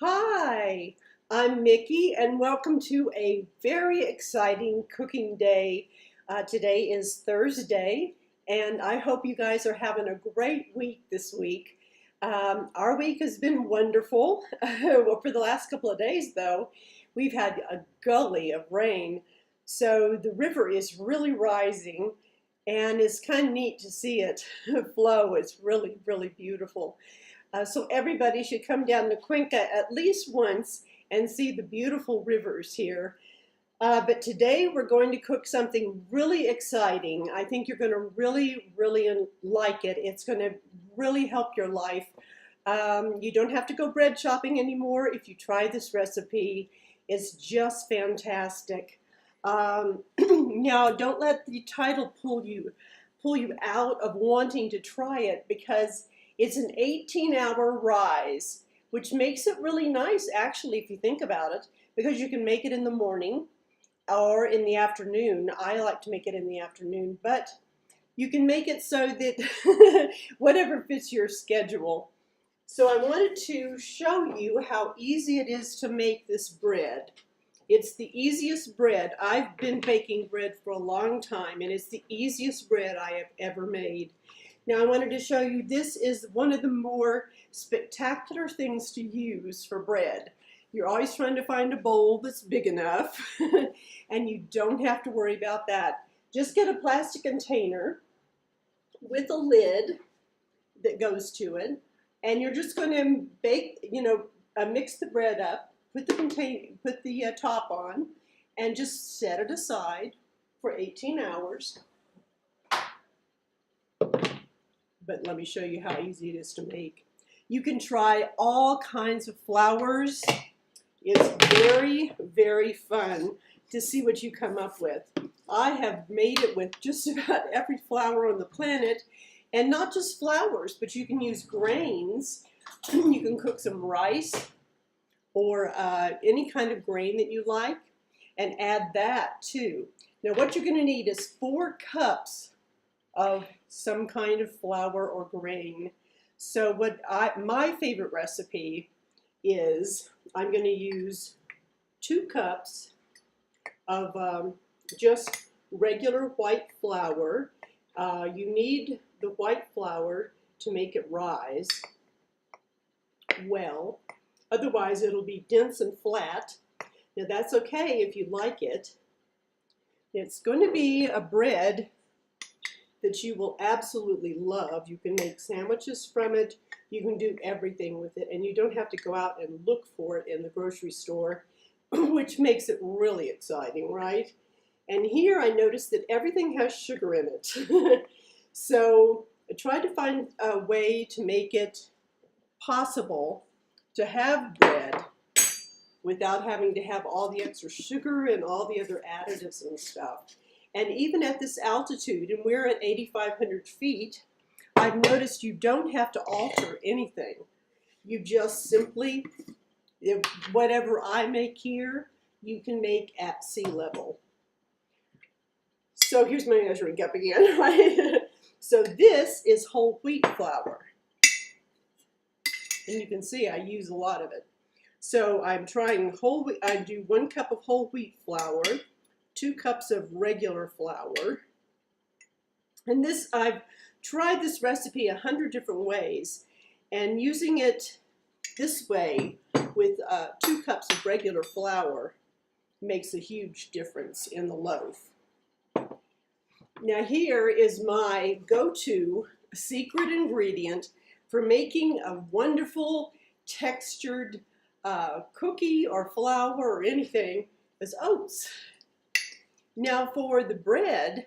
Hi, I'm Mickey, and welcome to a very exciting cooking day. Today is Thursday, and I hope you guys are having a great week this week. Our week has been wonderful. Well, for the last couple of days, though, we've had a gully of rain, so the river is really rising, and it's kind of neat to see it flow. It's really, really beautiful. So everybody should come down to Cuenca at least once and see the beautiful rivers here. But today we're going to cook something really exciting. I think you're going to really like it. It's going to really help your life. You don't have to go bread shopping anymore if you try this recipe. It's just fantastic. Now, don't let the title pull you out of wanting to try it, because it's an 18-hour rise, which makes it really nice, actually, if you think about it, because you can make it in the morning or in the afternoon. I like to make it in the afternoon, but you can make it so that whatever fits your schedule. So I wanted to show you how easy it is to make this bread. It's the easiest bread. I've been baking bread for a long time, and it's the easiest bread I have ever made. Now I wanted to show you, this is one of the more spectacular things to use for bread. You're always trying to find a bowl that's big enough, and you don't have to worry about that. Just get a plastic container with a lid that goes to it, and you're just going to bake, mix the bread up, put the top on, and just set it aside for 18 hours. But let me show you how easy it is to make. You can try all kinds of flours. It's very fun to see what you come up with. I have made it with just about every flour on the planet, and not just flours, but you can use grains. You can cook some rice or any kind of grain that you like, and add that too. Now what you're going to need is 4 cups of some kind of flour or grain. So my favorite recipe is, I'm going to use 2 cups of just regular white flour. You need the white flour to make it rise well. Otherwise it'll be dense and flat. Now that's okay if you like it. It's going to be a bread that you will absolutely love. You can make sandwiches from it. You can do everything with it, and you don't have to go out and look for it in the grocery store, which makes it really exciting, right? And here I noticed that everything has sugar in it. So I tried to find a way to make it possible to have bread without having to have all the extra sugar and all the other additives and stuff. And even at this altitude, and we're at 8,500 feet, I've noticed you don't have to alter anything. You just simply, whatever I make here, you can make at sea level. So here's my measuring cup again, right? So this is whole wheat flour. And you can see I use a lot of it. So I'm trying whole wheat. I do 1 cup of whole wheat flour, 2 cups of regular flour. And this, I've tried this recipe 100 different ways, and using it this way with 2 cups of regular flour makes a huge difference in the loaf. Now here is my go-to secret ingredient for making a wonderful textured cookie or flour or anything, is oats. Now for the bread,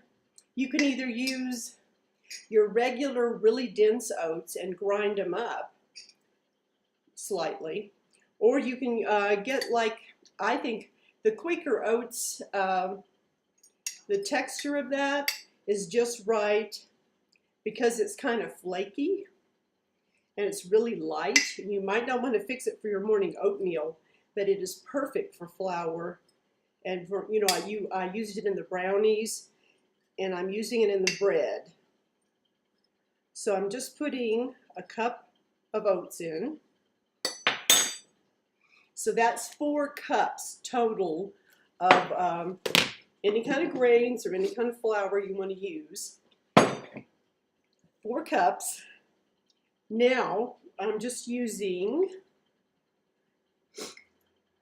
you can either use your regular really dense oats and grind them up slightly, or you can get, like, I think the Quaker oats, the texture of that is just right because it's kind of flaky and it's really light. And you might not want to fix it for your morning oatmeal, but it is perfect for flour. And for, I used it in the brownies, and I'm using it in the bread. So I'm just putting a cup of oats in. So that's 4 cups total of any kind of grains or any kind of flour you want to use. 4 cups. Now I'm just using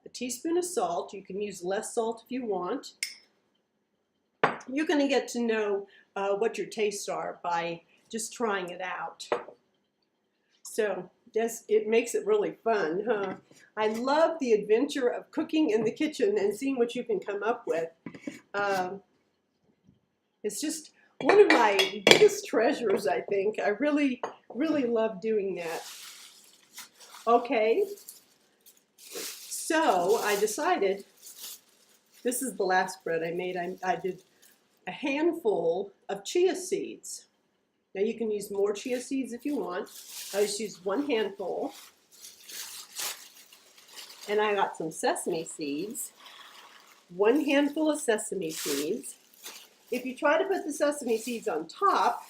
a teaspoon of salt. You can use less salt if you want. You're going to get to know what your tastes are by just trying it out. So it makes it really fun, huh? I love the adventure of cooking in the kitchen and seeing what you can come up with. It's just one of my biggest treasures, I think. I really, really love doing that. Okay, so I decided, this is the last bread I made. I did a handful of chia seeds. Now you can use more chia seeds if you want. I just used 1 handful. And I got some sesame seeds. 1 handful of sesame seeds. If you try to put the sesame seeds on top,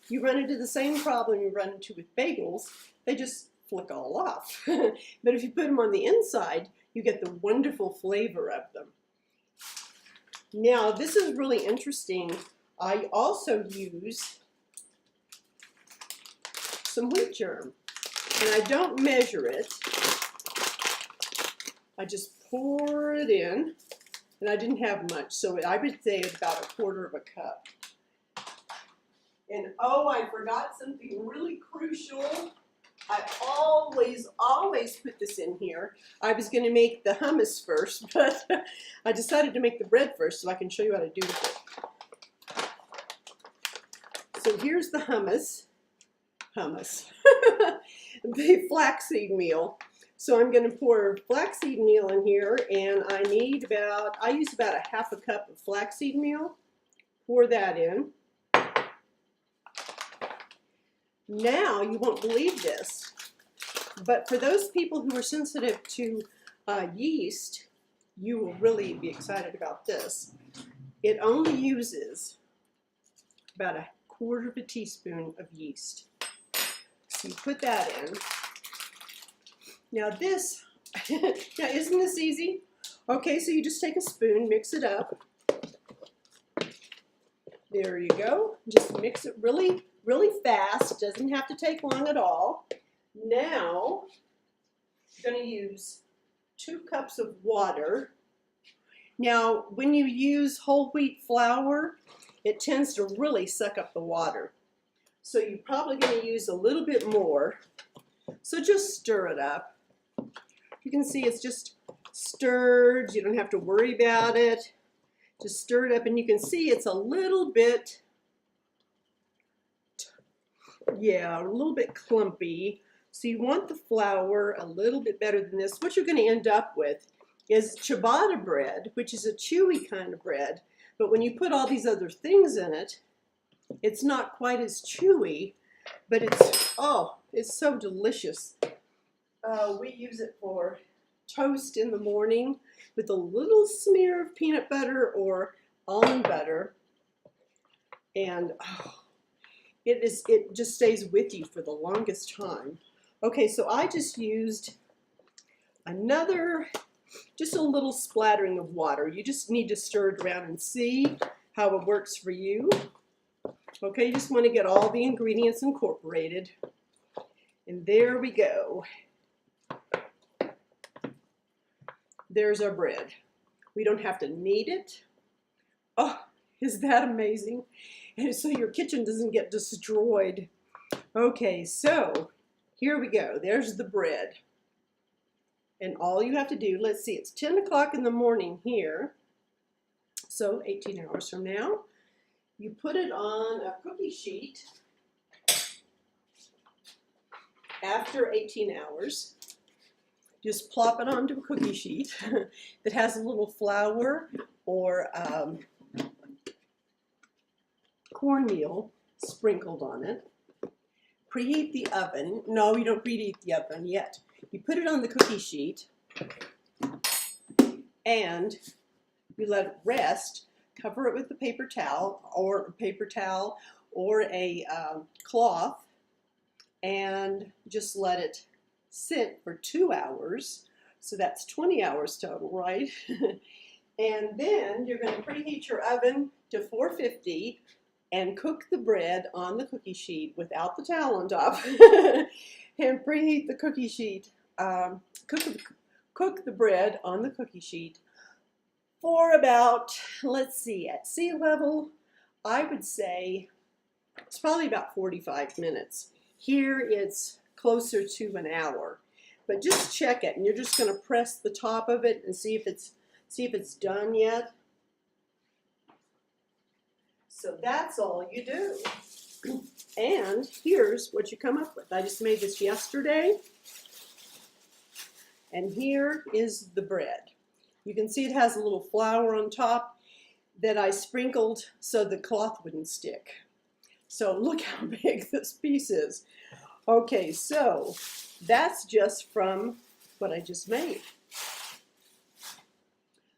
you run into the same problem you run into with bagels. They just flick all off. But if you put them on the inside, you get the wonderful flavor of them. Now, this is really interesting. I also use some wheat germ, and I don't measure it. I just pour it in, and I didn't have much, so I would say it's about 1/4 cup. And oh, I forgot something really crucial. I always put this in here. I was going to make the hummus first, but I decided to make the bread first so I can show you how to do it. So here's the hummus, the flaxseed meal. So I'm going to pour flaxseed meal in here, and I use about 1/2 cup of flaxseed meal. Pour that in. Now, you won't believe this, but for those people who are sensitive to yeast, you will really be excited about this. It only uses about 1/4 teaspoon of yeast. So you put that in. Now this, now isn't this easy? Okay, so you just take a spoon, mix it up. There you go. Just mix it really, really fast. Doesn't have to take long at all. Now, I'm going to use 2 cups of water. Now, when you use whole wheat flour, it tends to really suck up the water. So you're probably going to use a little bit more. So just stir it up. You can see it's just stirred. You don't have to worry about it. Just stir it up, and you can see it's a little bit, a little bit clumpy. So you want the flour a little bit better than this. What you're going to end up with is ciabatta bread, which is a chewy kind of bread. But when you put all these other things in it, it's not quite as chewy, but it's so delicious. We use it for toast in the morning with a little smear of peanut butter or almond butter. And it just stays with you for the longest time. Okay, so I just used just a little splattering of water. You just need to stir it around and see how it works for you. Okay, you just want to get all the ingredients incorporated. And there we go. There's our bread. We don't have to knead it. Oh, is that amazing? And so your kitchen doesn't get destroyed. Okay, so here we go. There's the bread. And all you have to do, let's see, it's 10 o'clock in the morning here. So 18 hours from now, you put it on a cookie sheet after 18 hours. Just plop it onto a cookie sheet that has a little flour or cornmeal sprinkled on it. Preheat the oven. No, you don't preheat the oven yet. You put it on the cookie sheet and you let it rest. Cover it with a paper towel or a cloth, and just let it sit for 2 hours So that's 20 hours total, right? And then you're going to preheat your oven to 450 and cook the bread on the cookie sheet without the towel on top. And preheat the cookie sheet, cook the bread on the cookie sheet for about, let's see, at sea level, I would say it's probably about 45 minutes. Here it's closer to an hour. But just check it, and you're just going to press the top of it and see if it's done yet. So that's all you do. And here's what you come up with. I just made this yesterday. And here is the bread. You can see it has a little flour on top that I sprinkled so the cloth wouldn't stick. So look how big this piece is. Okay, so that's just from what I just made.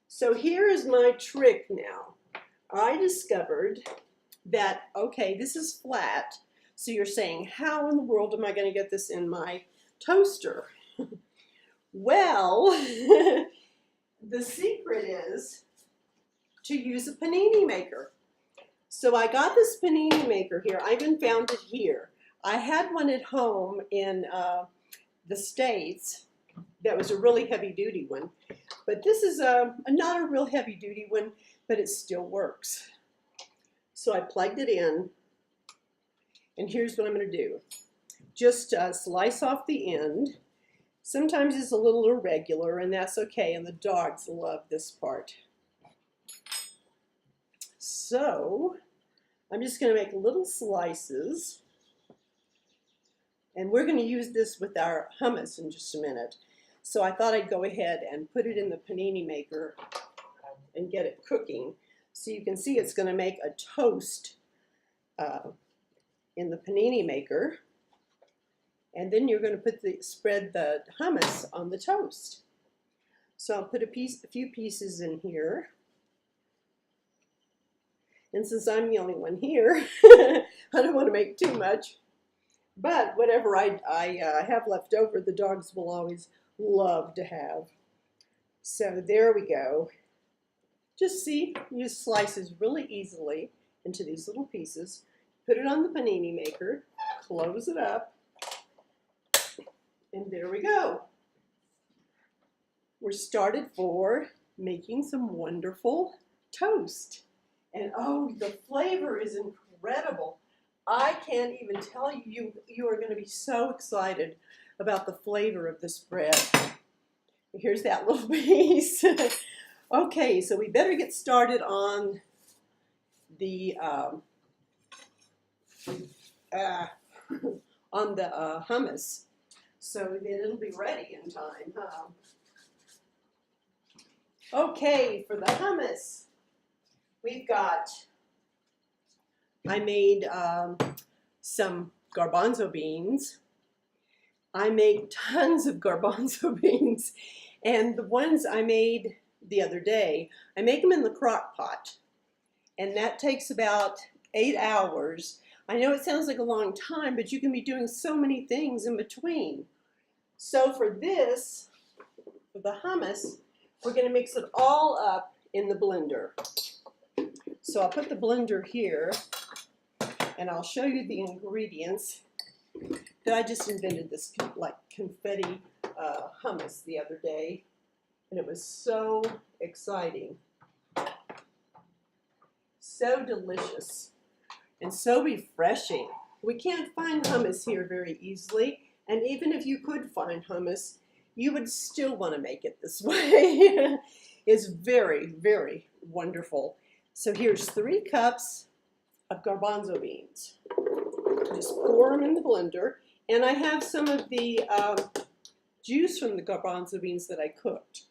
So here is my trick now. I discovered that, okay, this is flat. So you're saying, how in the world am I going to get this in my toaster? Well, the secret is to use a panini maker. So I got this panini maker here. I even found it here. I had one at home in the States that was a really heavy-duty one. But this is not a real heavy-duty one, but it still works. So I plugged it in, and here's what I'm going to do. Just slice off the end. Sometimes it's a little irregular, and that's okay, and the dogs love this part. So I'm just going to make little slices, and we're going to use this with our hummus in just a minute. So I thought I'd go ahead and put it in the panini maker and get it cooking. So you can see it's going to make a toast in the panini maker. And then you're going to spread the hummus on the toast. So I'll put a few pieces in here. And since I'm the only one here, I don't want to make too much. But whatever I have left over, the dogs will always love to have. So there we go. Just see, you slices really easily into these little pieces. Put it on the panini maker, close it up, and there we go. We're started for making some wonderful toast. And oh, the flavor is incredible. I can't even tell you, you are going to be so excited about the flavor of this bread. Here's that little piece. Okay, so we better get started on the hummus, so that it'll be ready in time. Okay, for the hummus, we've got, I made some garbanzo beans. I make tons of garbanzo beans, and the ones I made the other day, I make them in the crock pot, and that takes about 8 hours. I know it sounds like a long time, but you can be doing so many things in between. So for this, for the hummus, we're going to mix it all up in the blender. So I'll put the blender here, and I'll show you the ingredients that I just invented this like confetti hummus the other day, and it was so exciting, so delicious, and so refreshing. We can't find hummus here very easily, and even if you could find hummus, you would still want to make it this way. It's very, very wonderful. So here's 3 cups of garbanzo beans. Just pour them in the blender, and I have some of the juice from the garbanzo beans that I cooked.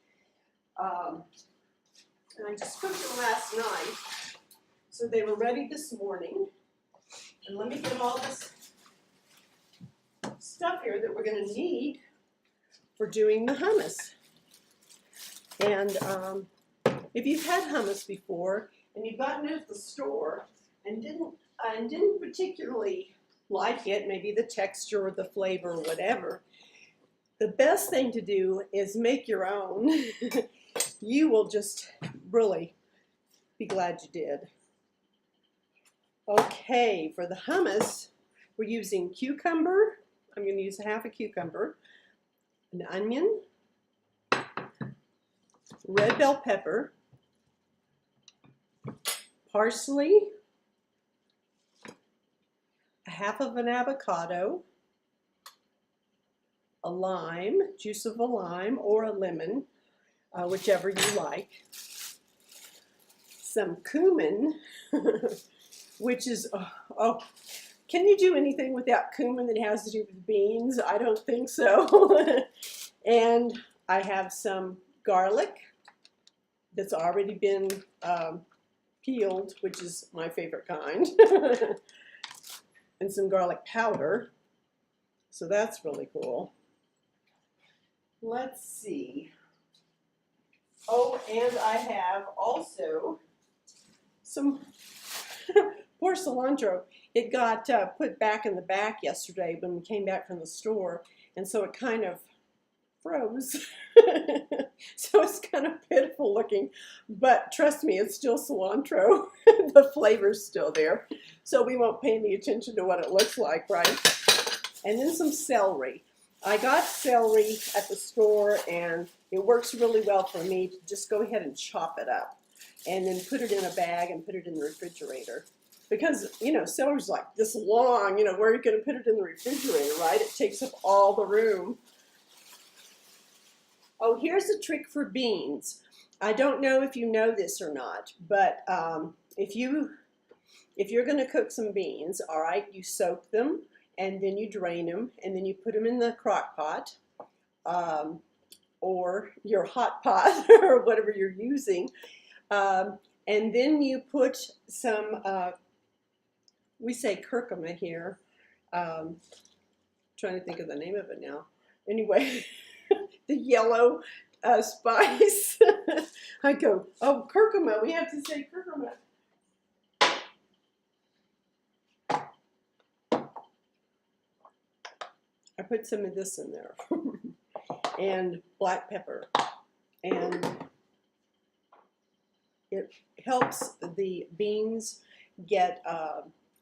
And I just cooked them last night, so they were ready this morning. And let me get all this stuff here that we're going to need for doing the hummus. And if you've had hummus before and you've gotten it at the store and didn't particularly like it, maybe the texture or the flavor or whatever, The best thing to do is make your own. You will just really be glad you did. Okay, for the hummus, we're using cucumber. I'm going to use half a cucumber, an onion, red bell pepper, parsley, a half of an avocado, a lime, juice of a lime or a lemon, whichever you like, some cumin, which is, oh, can you do anything without cumin that has to do with beans? I don't think so. And I have some garlic that's already been peeled, which is my favorite kind, and some garlic powder. So that's really cool. Let's see. Oh, and I have also some poor cilantro. It got put back in the back yesterday when we came back from the store, and so it kind of froze. So it's kind of pitiful looking, but trust me, it's still cilantro. The flavor's still there, so we won't pay any attention to what it looks like, right? And then some celery. I got celery at the store, and it works really well for me to just go ahead and chop it up and then put it in a bag and put it in the refrigerator. Because, you know, celery's like this long, you know, where are you going to put it in the refrigerator, right? It takes up all the room. Oh, here's a trick for beans. I don't know if you know this or not, but if you're going to cook some beans, all right, you soak them, and then you drain them, and then you put them in the crock pot or your hot pot or whatever you're using. And then you put some, we say curcuma here. Trying to think of the name of it now. Anyway, the yellow spice. I go, oh, curcuma. We have to say curcuma. I put some of this in there. And black pepper. And it helps the beans get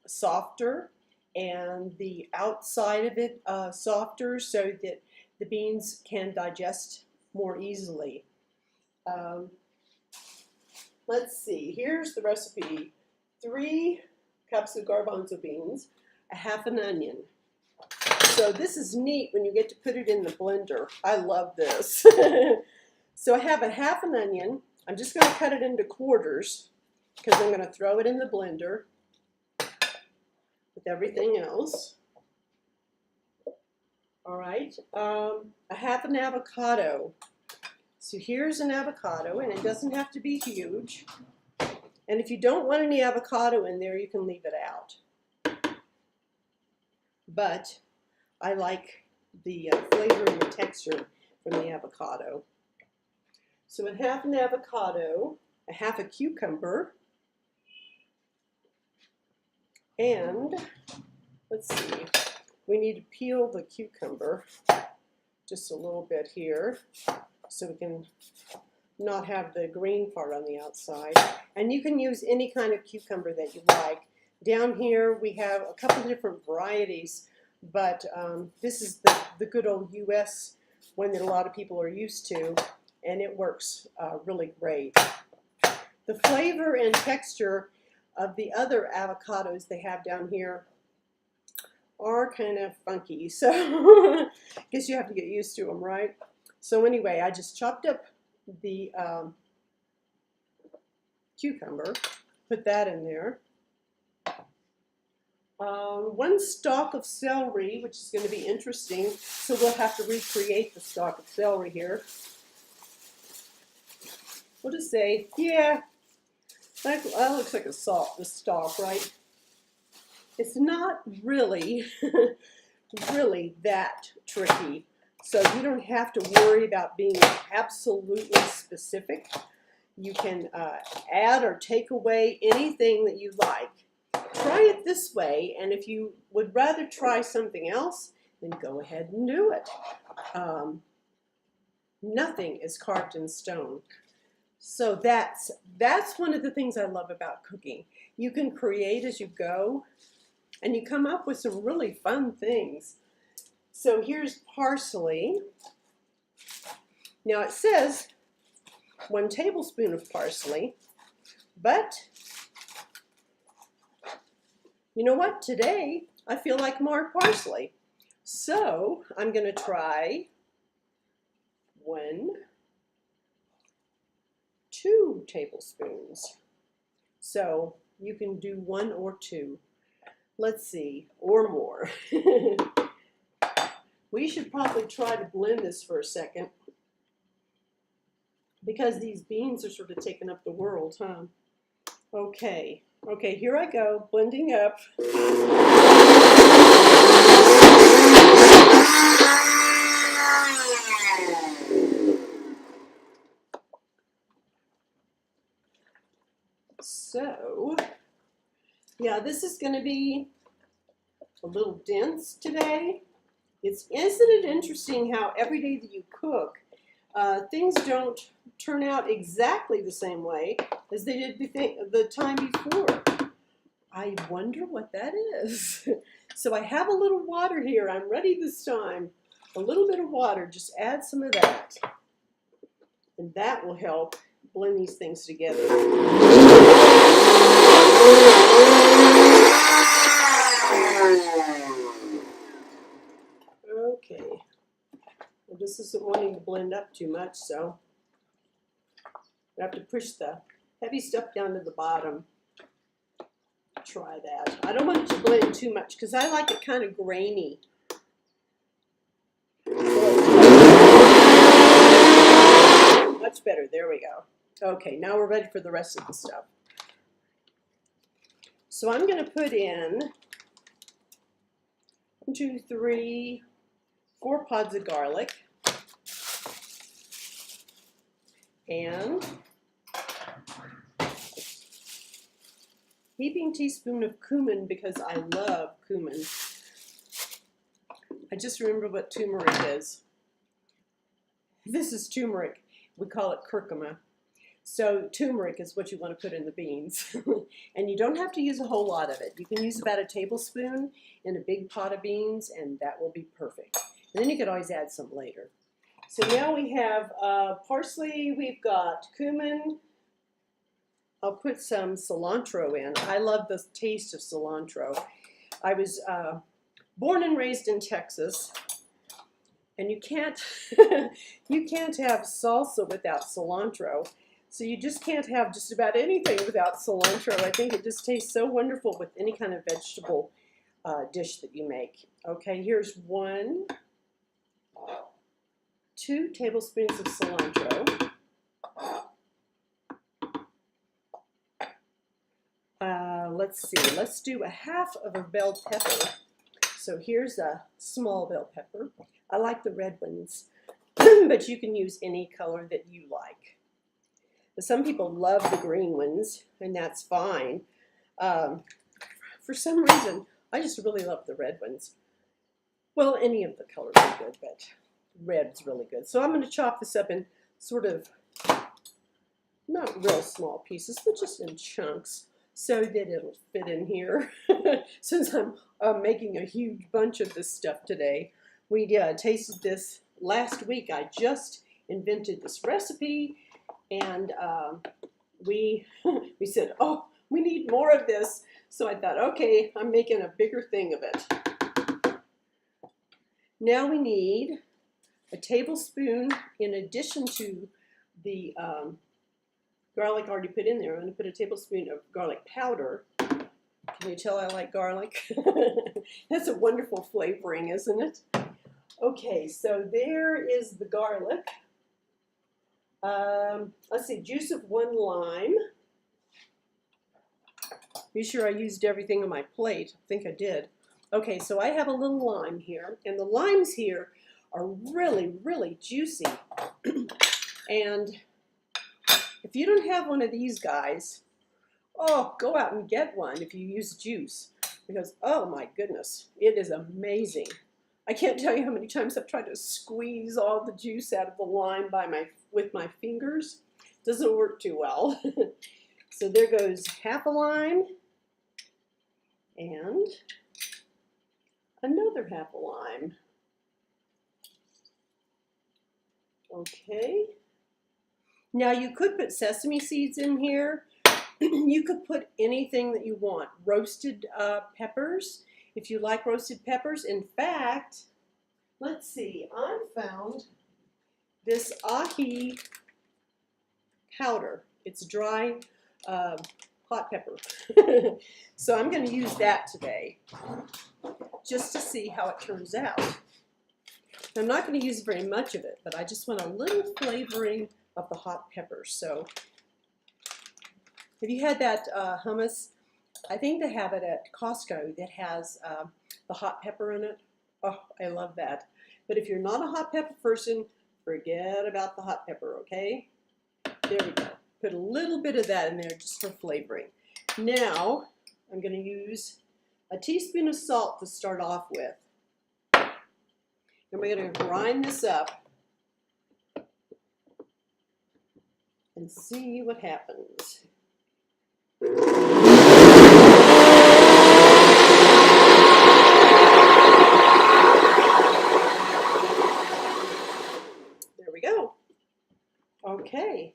softer and the outside of it softer so that the beans can digest more easily. Let's see, here's the recipe. 3 cups of garbanzo beans, a half an onion. So this is neat when you get to put it in the blender. I love this. So I have a half an onion. I'm just going to cut it into quarters because I'm going to throw it in the blender with everything else. All right, a half an avocado. So here's an avocado, and it doesn't have to be huge. And if you don't want any avocado in there, you can leave it out. But I like the flavor and the texture from the avocado. So a half an avocado, a half a cucumber, and let's see, we need to peel the cucumber just a little bit here so we can not have the green part on the outside. And you can use any kind of cucumber that you like. Down here we have a couple of different varieties, but this is the good old US one that a lot of people are used to, and it works really great. The flavor and texture of the other avocados they have down here are kind of funky, so I guess you have to get used to them, right? So anyway, I just chopped up the cucumber, put that in there. 1 stalk of celery, which is going to be interesting, so we'll have to recreate the stalk of celery here. We'll just say, yeah, that looks like a stalk, right? It's not really, really that tricky. So you don't have to worry about being absolutely specific. You can add or take away anything that you like. Try it this way, and if you would rather try something else, then go ahead and do it. Nothing is carved in stone. So that's one of the things I love about cooking. You can create as you go, and you come up with some really fun things. So here's parsley. Now it says 1 tablespoon of parsley, but you know what? Today I feel like more parsley. So I'm going to try 2 tablespoons. So you can do 1 or 2. Let's see, or more. We should probably try to blend this for a second, because these beans are sort of taking up the world, huh? Okay, here I go, blending up. So, yeah, this is going to be a little dense today. Isn't it interesting how every day that you cook, things don't turn out exactly the same way as they did the time before? I wonder what that is. So I have a little water here. I'm ready this time. A little bit of water, just add some of that. And that will help blend these things together. Okay. Well, this isn't wanting to blend up too much, so I have to push the heavy stuff down to the bottom. Try that. I don't want it to blend too much because I like it kind of grainy. Much better. There we go. Okay, now we're ready for the rest of the stuff. So I'm going to put in 1, 2, 3, 4 pods of garlic and heaping teaspoon of cumin, because I love cumin. I just remember what turmeric is. This is turmeric. We call it curcuma. So turmeric is what you want to put in the beans. And you don't have to use a whole lot of it. You can use about a tablespoon in a big pot of beans, and that will be perfect. And then you could always add some later. So now we have parsley, we've got cumin. I'll put some cilantro in. I love the taste of cilantro. I was born and raised in Texas, and you can't you can't have salsa without cilantro. So you just can't have just about anything without cilantro. I think it just tastes so wonderful with any kind of vegetable dish that you make. Okay, here's 1, 2 tablespoons of cilantro. Let's see, let's do 1/2 of a bell pepper. So here's a small bell pepper. I like the red ones, but you can use any color that you like. But some people love the green ones, and that's fine. For some reason, I just really love the red ones. Well, any of the colors are good, but red's really good. So I'm going to chop this up in sort of, not real small pieces, but just in chunks, so that it'll fit in here. Since I'm making a huge bunch of this stuff today. We tasted this last week. I just invented this recipe, and we said, oh, we need more of this. So I thought, okay, I'm making a bigger thing of it. Now we need a tablespoon, in addition to the garlic already put in there. I'm going to put a tablespoon of garlic powder. Can you tell I like garlic? That's a wonderful flavoring, isn't it? Okay, so there is the garlic. Let's see, juice of 1 lime. Be sure I used everything on my plate. I think I did. Okay, so I have a little lime here, and the limes here are really, really juicy. And if you don't have one of these guys, oh, go out and get one if you use juice, because, oh my goodness, it is amazing. I can't tell you how many times I've tried to squeeze all the juice out of the lime with my fingers. Doesn't work too well. So there goes half a lime and another half a lime. Okay. Now you could put sesame seeds in here. You could put anything that you want. Roasted peppers, if you like roasted peppers. In fact, let's see, I found this ahi powder. It's dry hot pepper. So I'm going to use that today just to see how it turns out. I'm not going to use very much of it, but I just want a little flavoring of the hot pepper. So have you had that hummus? I think they have it at Costco that has the hot pepper in it. Oh, I love that. But if you're not a hot pepper person, forget about the hot pepper, okay? There we go. Put a little bit of that in there just for flavoring. Now, I'm going to use a teaspoon of salt to start off with. And we're going to grind this up and see what happens. There we go. Okay.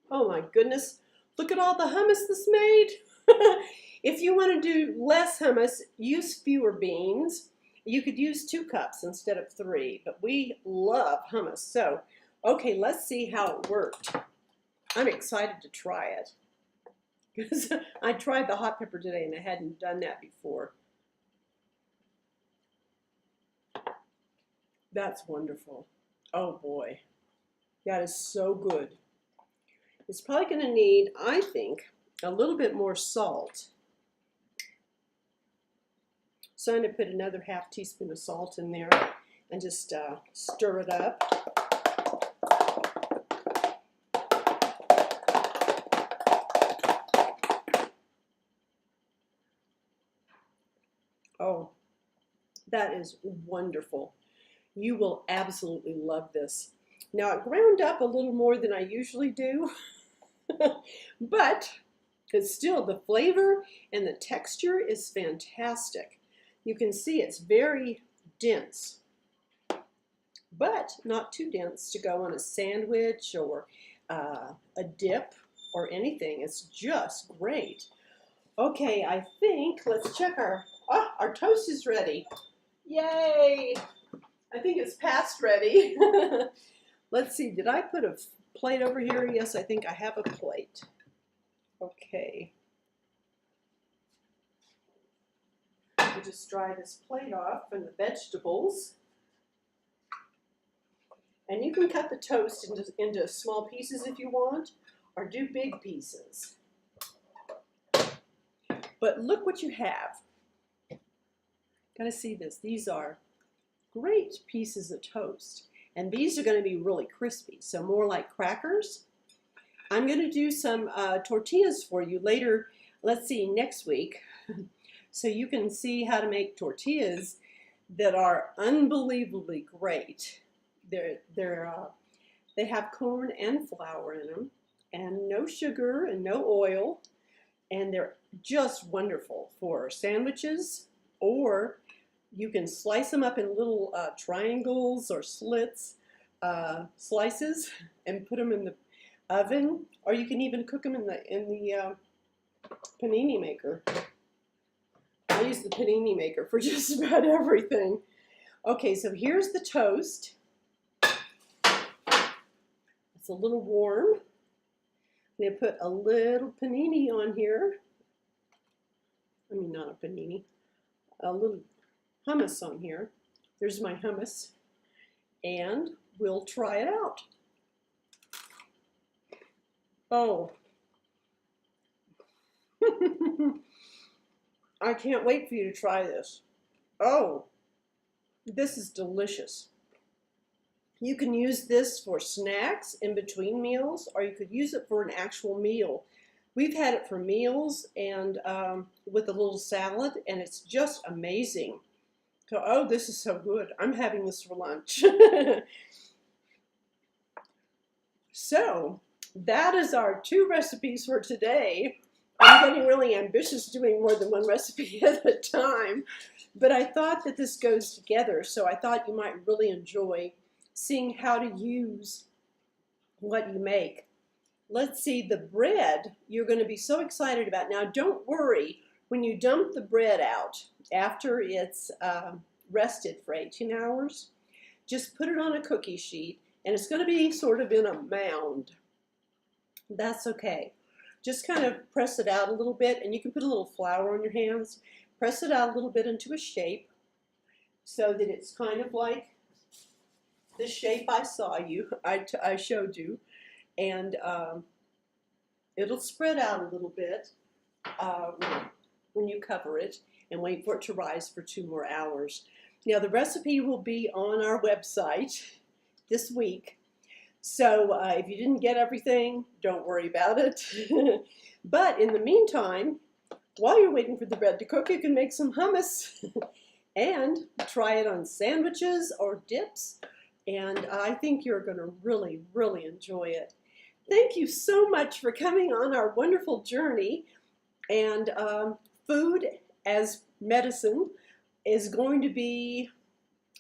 Oh my goodness. Look at all the hummus this made. If you want to do less hummus, use fewer beans. You could use 2 cups instead of 3, but we love hummus. So, okay, let's see how it worked. I'm excited to try it because I tried the hot pepper today and I hadn't done that before. That's wonderful. Oh boy, that is so good. It's probably going to need, I think, a little bit more salt. So I'm going to put another half teaspoon of salt in there and just stir it up. Oh, that is wonderful. You will absolutely love this. Now it ground up a little more than I usually do, but it's still, the flavor and the texture is fantastic. You can see it's very dense, but not too dense to go on a sandwich or a dip or anything. It's just great. Okay, I think, let's check our toast is ready. Yay! I think it's past ready. Let's see, did I put a plate over here? Yes, I think I have a plate. Okay. I'll just dry this plate off from the vegetables. And you can cut the toast into small pieces if you want, or do big pieces. But look what you have. Gotta see this. These are great pieces of toast. And these are going to be really crispy, so more like crackers. I'm going to do some tortillas for you later, let's see, next week. So you can see how to make tortillas that are unbelievably great. They have corn and flour in them, and no sugar and no oil, and they're just wonderful for sandwiches, or you can slice them up in little triangles or slits, slices, and put them in the oven, or you can even cook them in the panini maker. I use the panini maker for just about everything. Okay, so here's the toast. It's a little warm. I'm going to put a little panini on here. I mean, not a panini. A little hummus on here. There's my hummus. And we'll try it out. Oh. I can't wait for you to try this. Oh, this is delicious. You can use this for snacks in between meals, or you could use it for an actual meal. We've had it for meals and with a little salad, and it's just amazing. Oh, this is so good. I'm having this for lunch. So that is our 2 recipes for today. I'm getting really ambitious doing more than 1 recipe at a time, but I thought that this goes together, so I thought you might really enjoy seeing how to use what you make. Let's see, the bread you're going to be so excited about. Now, don't worry when you dump the bread out after it's rested for 18 hours. Just put it on a cookie sheet, and it's going to be sort of in a mound. That's okay. Just kind of press it out a little bit, and you can put a little flour on your hands. Press it out a little bit into a shape so that it's kind of like the shape I showed you. And it'll spread out a little bit when you cover it and wait for it to rise for 2 more hours. Now the recipe will be on our website this week, so if you didn't get everything, don't worry about it. But in the meantime, while you're waiting for the bread to cook, you can make some hummus and try it on sandwiches or dips, and I think you're going to really, really enjoy it. Thank you so much for coming on our wonderful journey, and food as medicine is going to be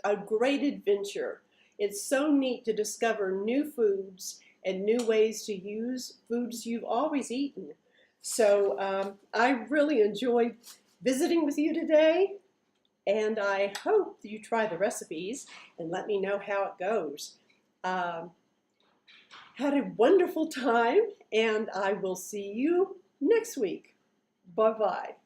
a great adventure. It's so neat to discover new foods and new ways to use foods you've always eaten. So I really enjoyed visiting with you today, and I hope that you try the recipes and let me know how it goes. Had a wonderful time, and I will see you next week. Bye-bye.